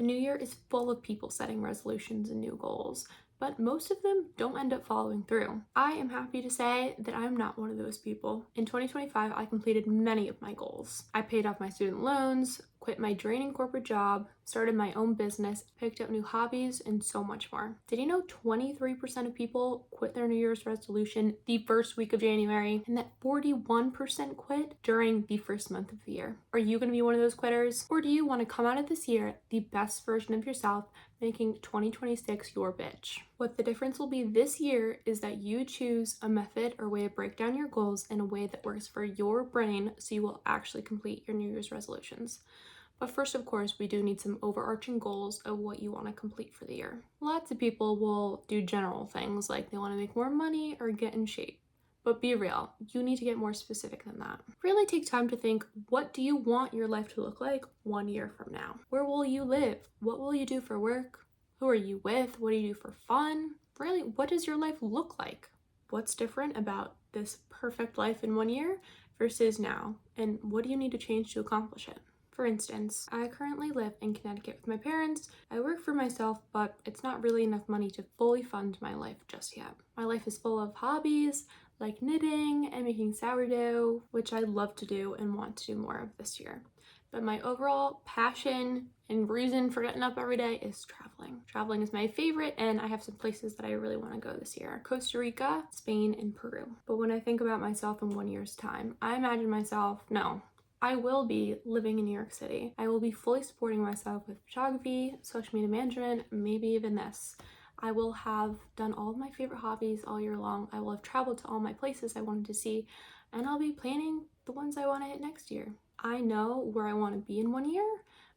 new year is full of people setting resolutions and new goals, but most of them don't end up following through. I am happy to say that I'm not one of those people. In 2025, I completed many of my goals. I paid off my student loans, quit my draining corporate job, started my own business, picked up new hobbies, and so much more. Did you know 23% of people quit their New Year's resolution the first week of January, and that 41% quit during the first month of the year? Are you going to be one of those quitters? Or do you want to come out of this year the best version of yourself, making 2026 your bitch? What the difference will be this year is that you choose a method or way to break down your goals in a way that works for your brain so you will actually complete your New Year's resolutions. But first, of course, we do need some overarching goals of what you want to complete for the year. Lots of people will do general things like they want to make more money or get in shape. But be real, you need to get more specific than that. Really take time to think, what do you want your life to look like 1 year from now? Where will you live? What will you do for work? Who are you with? What do you do for fun? Really, what does your life look like? What's different about this perfect life in 1 year versus now? And what do you need to change to accomplish it? For instance, I currently live in Connecticut with my parents. I work for myself, but it's not really enough money to fully fund my life just yet. My life is full of hobbies, like knitting and making sourdough, which I love to do and want to do more of this year. But my overall passion and reason for getting up every day is traveling. Traveling is my favorite, and I have some places that I really want to go this year: Costa Rica, Spain, and Peru. But when I think about myself in 1 year's time, I imagine myself, I will be living in New York City. I will be fully supporting myself with photography, social media management, maybe even this. I will have done all of my favorite hobbies all year long. I will have traveled to all my places I wanted to see, and I'll be planning the ones I want to hit next year. I know where I want to be in 1 year,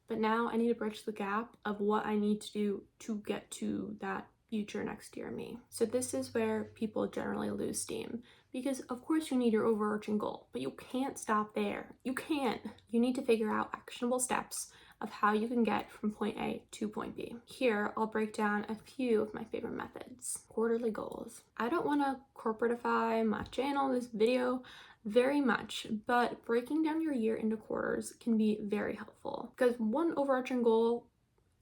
but now I need to bridge the gap of what I need to do to get to that future next year me. So this is where people generally lose steam, because of course you need your overarching goal, but you can't stop there. You can't. You need to figure out actionable steps of how you can get from point A to point B. Here, I'll break down a few of my favorite methods. Quarterly goals. I don't want to corporatify my channel, this video, very much, but breaking down your year into quarters can be very helpful, because one overarching goal,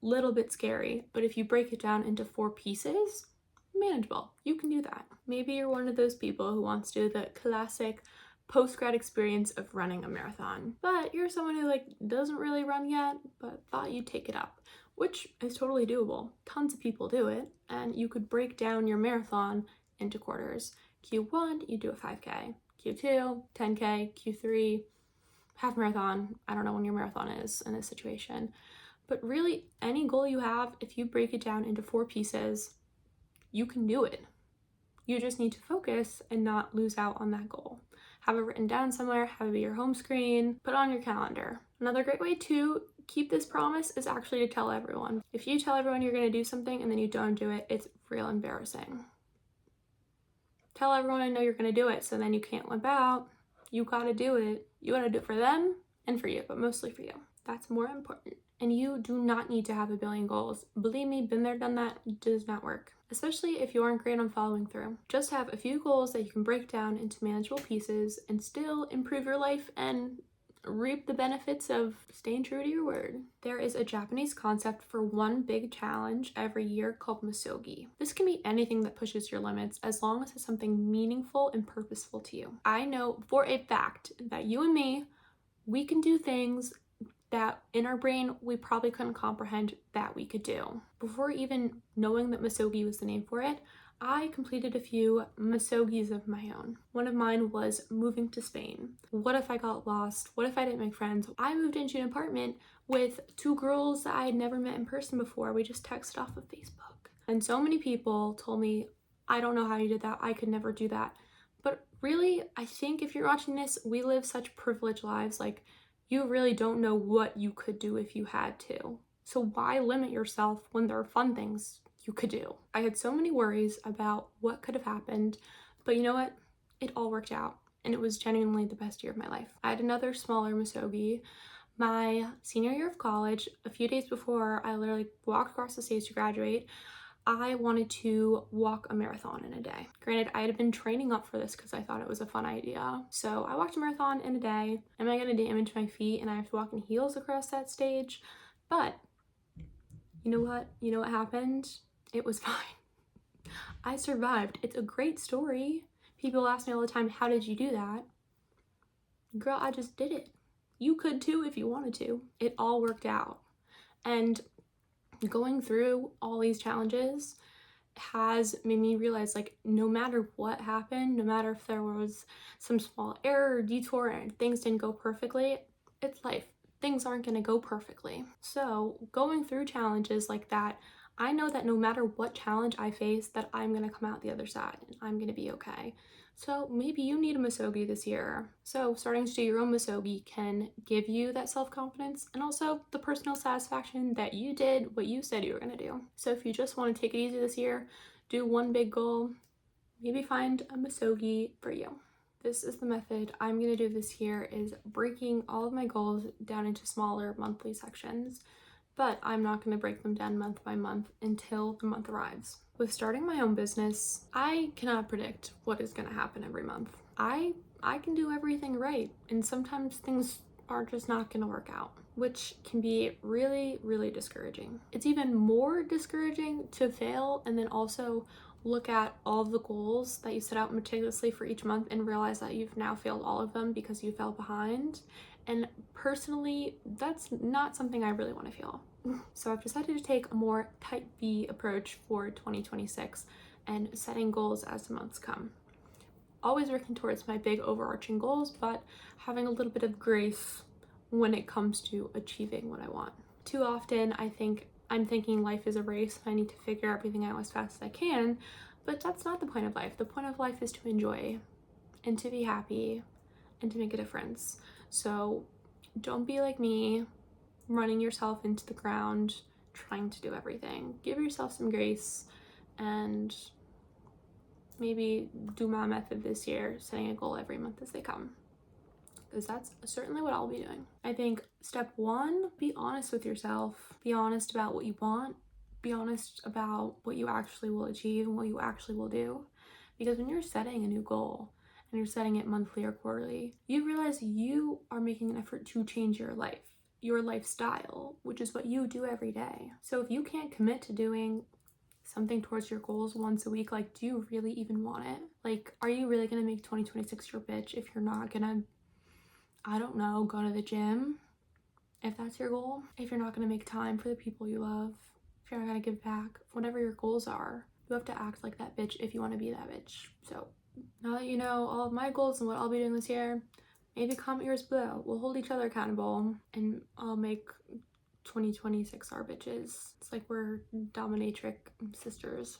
little bit scary, but if you break it down into 4 pieces, manageable. You can do that. Maybe you're one of those people who wants to do the classic post-grad experience of running a marathon, but you're someone who doesn't really run yet, but thought you'd take it up, which is totally doable. Tons of people do it, and you could break down your marathon into quarters. Q1, you do a 5K. Q2, 10K. Q3, half marathon. I don't know when your marathon is in this situation. But really, any goal you have, if you break it down into 4 pieces, you can do it. You just need to focus and not lose out on that goal. Have it written down somewhere, have it be your home screen, put it on your calendar. Another great way to keep this promise is actually to tell everyone. If you tell everyone you're going to do something and then you don't do it, it's real embarrassing. Tell everyone I know you're going to do it, so then you can't limp out. You gotta do it. You gotta do it for them and for you, but mostly for you. That's more important. And you do not need to have a billion goals. Believe me, been there, done that, does not work. Especially if you aren't great on following through. Just have a few goals that you can break down into manageable pieces and still improve your life and reap the benefits of staying true to your word. There is a Japanese concept for one big challenge every year called misogi. This can be anything that pushes your limits as long as it's something meaningful and purposeful to you. I know for a fact that you and me, we can do things that in our brain we probably couldn't comprehend that we could do. Before even knowing that misogi was the name for it, I completed a few misogis of my own. One of mine was moving to Spain. What if I got lost? What if I didn't make friends? I moved into an apartment with 2 girls that I had never met in person before. We just texted off of Facebook. And so many people told me, I don't know how you did that. I could never do that. But really, I think if you're watching this, we live such privileged lives. You really don't know what you could do if you had to. So why limit yourself when there are fun things you could do? I had so many worries about what could have happened, but you know what? It all worked out, and it was genuinely the best year of my life. I had another smaller misogi. My senior year of college, a few days before I literally walked across the stage to graduate, I wanted to walk a marathon in a day. Granted, I had been training up for this because I thought it was a fun idea. So I walked a marathon in a day. Am I going to damage my feet and I have to walk in heels across that stage? But You know what? You know what happened? It was fine. I survived. It's a great story. People ask me all the time, how did you do that? Girl, I just did it. You could too if you wanted to. It all worked out. And going through all these challenges has made me realize, like, no matter what happened, no matter if there was some small error or detour and things didn't go perfectly, it's life. Things aren't going to go perfectly. So going through challenges like that, I know that no matter what challenge I face, that I'm going to come out the other side and I'm going to be okay. So maybe you need a misogi this year. So starting to do your own misogi can give you that self-confidence and also the personal satisfaction that you did what you said you were going to do. So if you just want to take it easy this year, do one big goal, maybe find a misogi for you. This is the method I'm going to do this year, is breaking all of my goals down into smaller monthly sections, but I'm not going to break them down month by month until the month arrives. With starting my own business, I cannot predict what is going to happen every month. I can do everything right, and sometimes things are just not going to work out, which can be really, really discouraging. It's even more discouraging to fail and then also look at all of the goals that you set out meticulously for each month and realize that you've now failed all of them because you fell behind. And personally, that's not something I really want to feel. So I've decided to take a more type B approach for 2026 and setting goals as the months come. Always working towards my big overarching goals, but having a little bit of grace when it comes to achieving what I want. Too often, I'm thinking life is a race and I need to figure everything out as fast as I can, but that's not the point of life. The point of life is to enjoy and to be happy and to make a difference. So don't be like me, running yourself into the ground, trying to do everything. Give yourself some grace and maybe do my method this year, setting a goal every month as they come, because that's certainly what I'll be doing. I think step one, be honest with yourself. Be honest about what you want. Be honest about what you actually will achieve and what you actually will do. Because when you're setting a new goal and you're setting it monthly or quarterly, you realize you are making an effort to change your life, your lifestyle, which is what you do every day. So if you can't commit to doing something towards your goals once a week, like, do you really even want it? Like, are you really gonna make 2026 your bitch if you're not gonna, I don't know, go to the gym, if that's your goal? If you're not gonna make time for the people you love, if you're not gonna give back, whatever your goals are, you have to act like that bitch if you want to be that bitch. So now that you know all of my goals and what I'll be doing this year, maybe comment yours below. We'll hold each other accountable and I'll make 2026 our bitches. It's like we're dominatrix sisters.